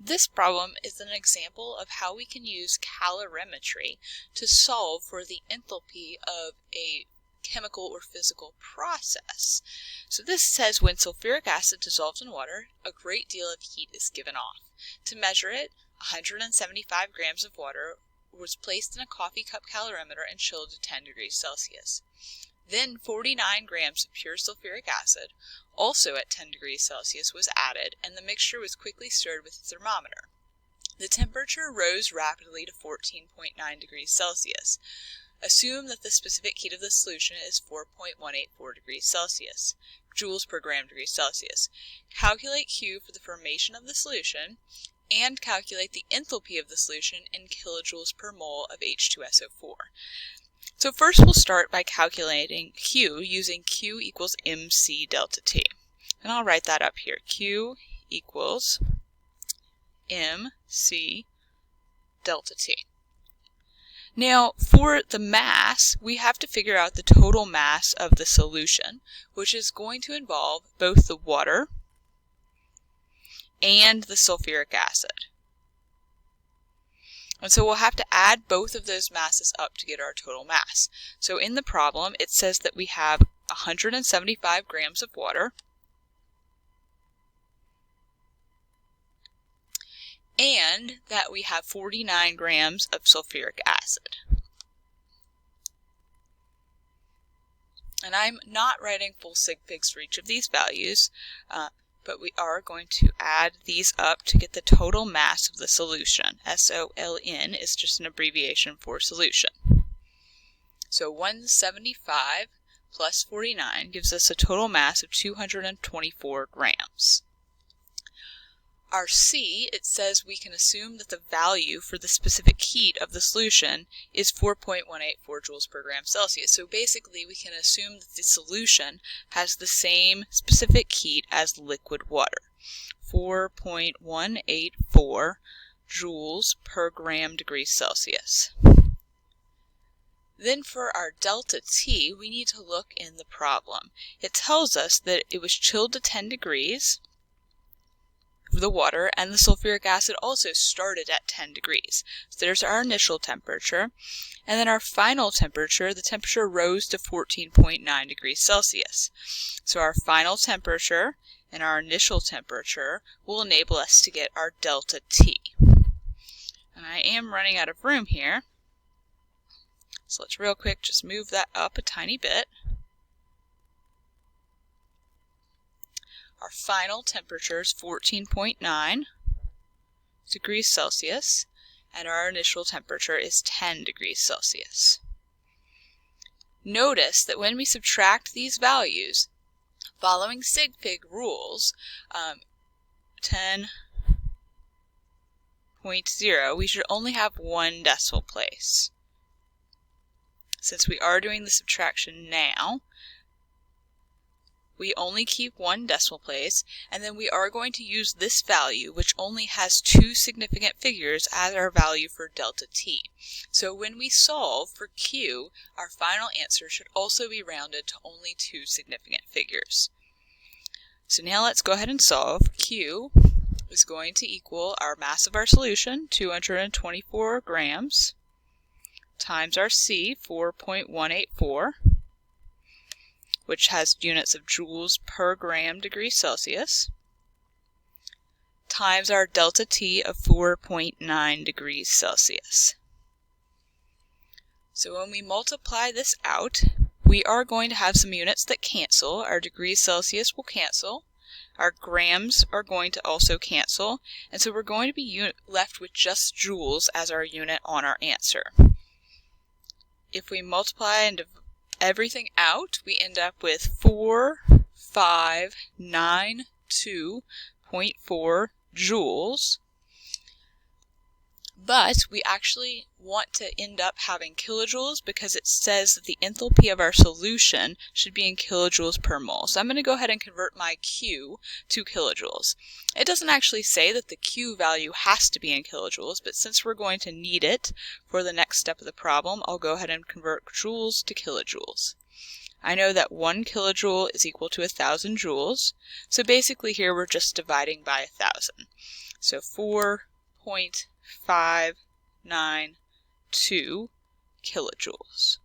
This problem is an example of how we can use calorimetry to solve for the enthalpy of a chemical or physical process. So this says when sulfuric acid dissolves in water, a great deal of heat is given off. To measure it, 175 grams of water was placed in a coffee cup calorimeter and chilled to 10 degrees Celsius. Then 49 grams of pure sulfuric acid, also at 10 degrees Celsius, was added, and the mixture was quickly stirred with a thermometer. The temperature rose rapidly to 14.9 degrees Celsius. Assume that the specific heat of the solution is 4.184 degrees Celsius, joules per gram degree Celsius. Calculate Q for the formation of the solution, and calculate the enthalpy of the solution in kilojoules per mole of H2SO4. So first we'll start by calculating Q using Q equals mc delta T. And I'll write that up here. Q equals mc delta T. Now for the mass, we have to figure out the total mass of the solution, which is going to involve both the water and the sulfuric acid. And so we'll have to add both of those masses up to get our total mass. So in the problem, it says that we have 175 grams of water and that we have 49 grams of sulfuric acid. And I'm not writing full sig figs for each of these values, but we are going to add these up to get the total mass of the solution. SOLN is just an abbreviation for solution. So 175 plus 49 gives us a total mass of 224 grams. Our C, it says we can assume that the value for the specific heat of the solution is 4.184 joules per gram Celsius. So basically we can assume that the solution has the same specific heat as liquid water, 4.184 joules per gram degree Celsius. Then for our delta T, we need to look in the problem. It tells us that it was chilled to 10 degrees. The water and the sulfuric acid also started at 10 degrees. So there's our initial temperature, and then our final temperature, the temperature rose to 14.9 degrees Celsius. So our final temperature and our initial temperature will enable us to get our delta T. And I am running out of room here, so let's real quick just move that up a tiny bit. Our final temperature is 14.9 degrees Celsius, and our initial temperature is 10 degrees Celsius. Notice that when we subtract these values, following sig fig rules, 10.0, we should only have one decimal place. Since we are doing the subtraction now, we only keep one decimal place, and then we are going to use this value, which only has two significant figures, as our value for delta T. So when we solve for Q, our final answer should also be rounded to only two significant figures. So now let's go ahead and solve. Q is going to equal our mass of our solution, 224 grams, times our C, 4.184, which has units of joules per gram degree Celsius, times our delta T of 4.9 degrees Celsius. So when we multiply this out, we are going to have some units that cancel. Our degrees Celsius will cancel. Our grams are going to also cancel. And so we're going to be left with just joules as our unit on our answer. If we multiply and divide everything out, we end up with 4592.4 joules, but we actually want to end up having kilojoules because it says that the enthalpy of our solution should be in kilojoules per mole. So I'm going to go ahead and convert my Q to kilojoules. It doesn't actually say that the Q value has to be in kilojoules, but since we're going to need it for the next step of the problem, I'll go ahead and convert joules to kilojoules. I know that 1 kilojoule is equal to 1,000 joules, so basically here we're just dividing by 1,000. So 4.592 kilojoules.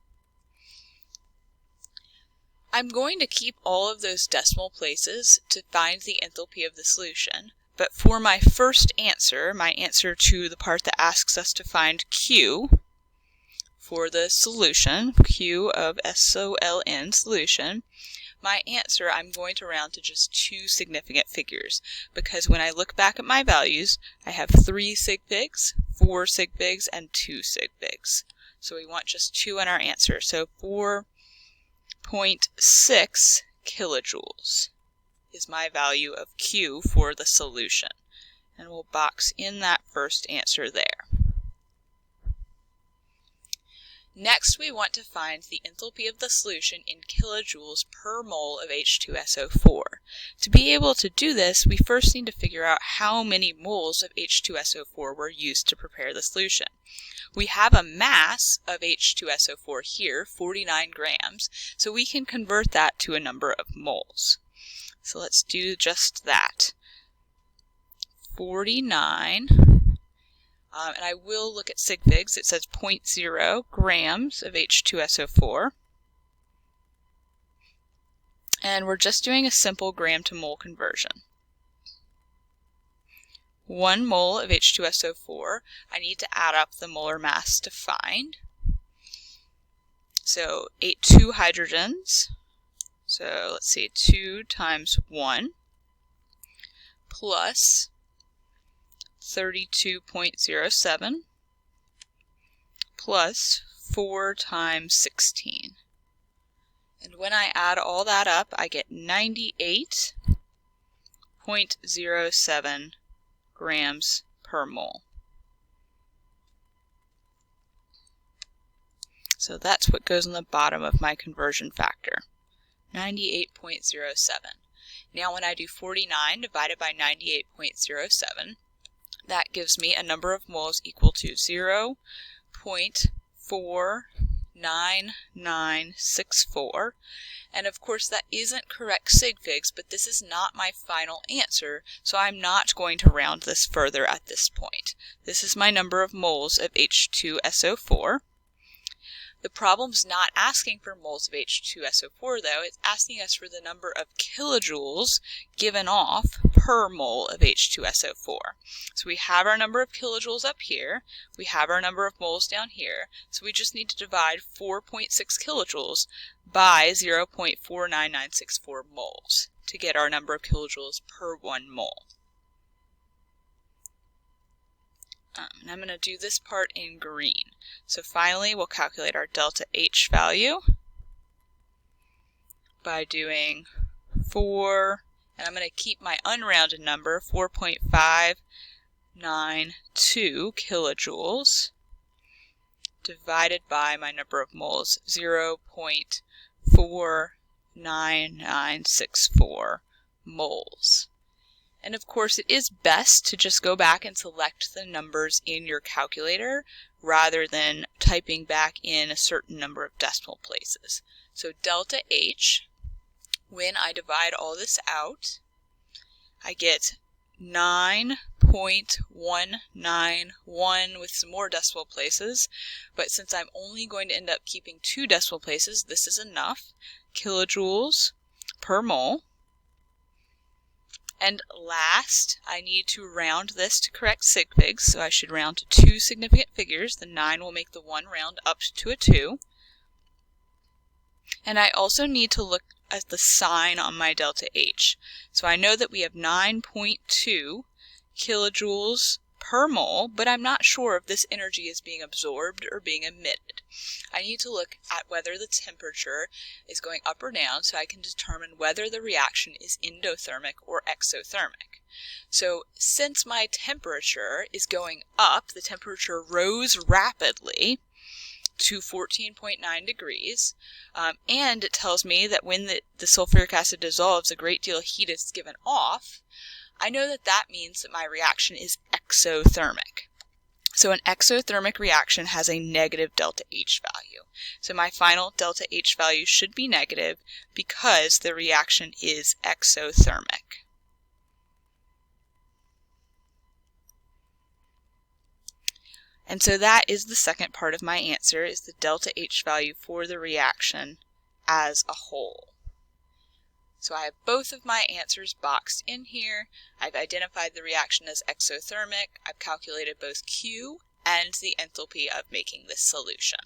I'm going to keep all of those decimal places to find the enthalpy of the solution, but for my first answer, my answer to the part that asks us to find Q for the solution, Q of SOLN solution, my answer I'm going to round to just 2 significant figures, because when I look back at my values, I have 3 sig figs, 4 sig figs, and 2 sig figs. So we want just 2 in our answer. So 4.6 kilojoules is my value of Q for the solution. And we'll box in that first answer there. Next, we want to find the enthalpy of the solution in kilojoules per mole of H2SO4. To be able to do this, we first need to figure out how many moles of H2SO4 were used to prepare the solution. We have a mass of H2SO4 here, 49 grams, so we can convert that to a number of moles. So let's do just that. 49. And I will look at sig figs. It says 0.0 grams of H2SO4. And we're just doing a simple gram to mole conversion. 1 mole of H2SO4, I need to add up the molar mass to find. So 2 hydrogens. So let's see, 2 times 1 plus 32.07 plus 4 times 16. And when I add all that up, I get 98.07 grams per mole. So that's what goes on the bottom of my conversion factor, 98.07. Now when I do 49 divided by 98.07, that gives me a number of moles equal to 0.49964. And of course that isn't correct sig figs, but this is not my final answer, so I'm not going to round this further at this point. This is my number of moles of H2SO4. The problem's not asking for moles of H2SO4 though, it's asking us for the number of kilojoules given off per mole of H2SO4. So we have our number of kilojoules up here, we have our number of moles down here, so we just need to divide 4.6 kilojoules by 0.49964 moles to get our number of kilojoules per 1 mole. And I'm going to do this part in green. So finally, we'll calculate our delta H value by doing 4, and I'm going to keep my unrounded number, 4.592 kilojoules divided by my number of moles, 0.49964 moles. And of course it is best to just go back and select the numbers in your calculator rather than typing back in a certain number of decimal places. So delta H, when I divide all this out, I get 9.191 with some more decimal places, but since I'm only going to end up keeping 2 decimal places, this is enough, kilojoules per mole. And last, I need to round this to correct sig figs, so I should round to 2 significant figures. The 9 will make the 1 round up to a 2. And I also need to look at the sign on my delta H. So I know that we have 9.2 kilojoules per mole, but I'm not sure if this energy is being absorbed or being emitted. I need to look at whether the temperature is going up or down so I can determine whether the reaction is endothermic or exothermic. So since my temperature is going up, the temperature rose rapidly to 14.9 degrees, and it tells me that when the sulfuric acid dissolves, a great deal of heat is given off. I know that that means that my reaction is exothermic. So an exothermic reaction has a negative delta H value. So my final delta H value should be negative because the reaction is exothermic. And so that is the second part of my answer, is the delta H value for the reaction as a whole. So I have both of my answers boxed in here. I've identified the reaction as exothermic. I've calculated both Q and the enthalpy of making this solution.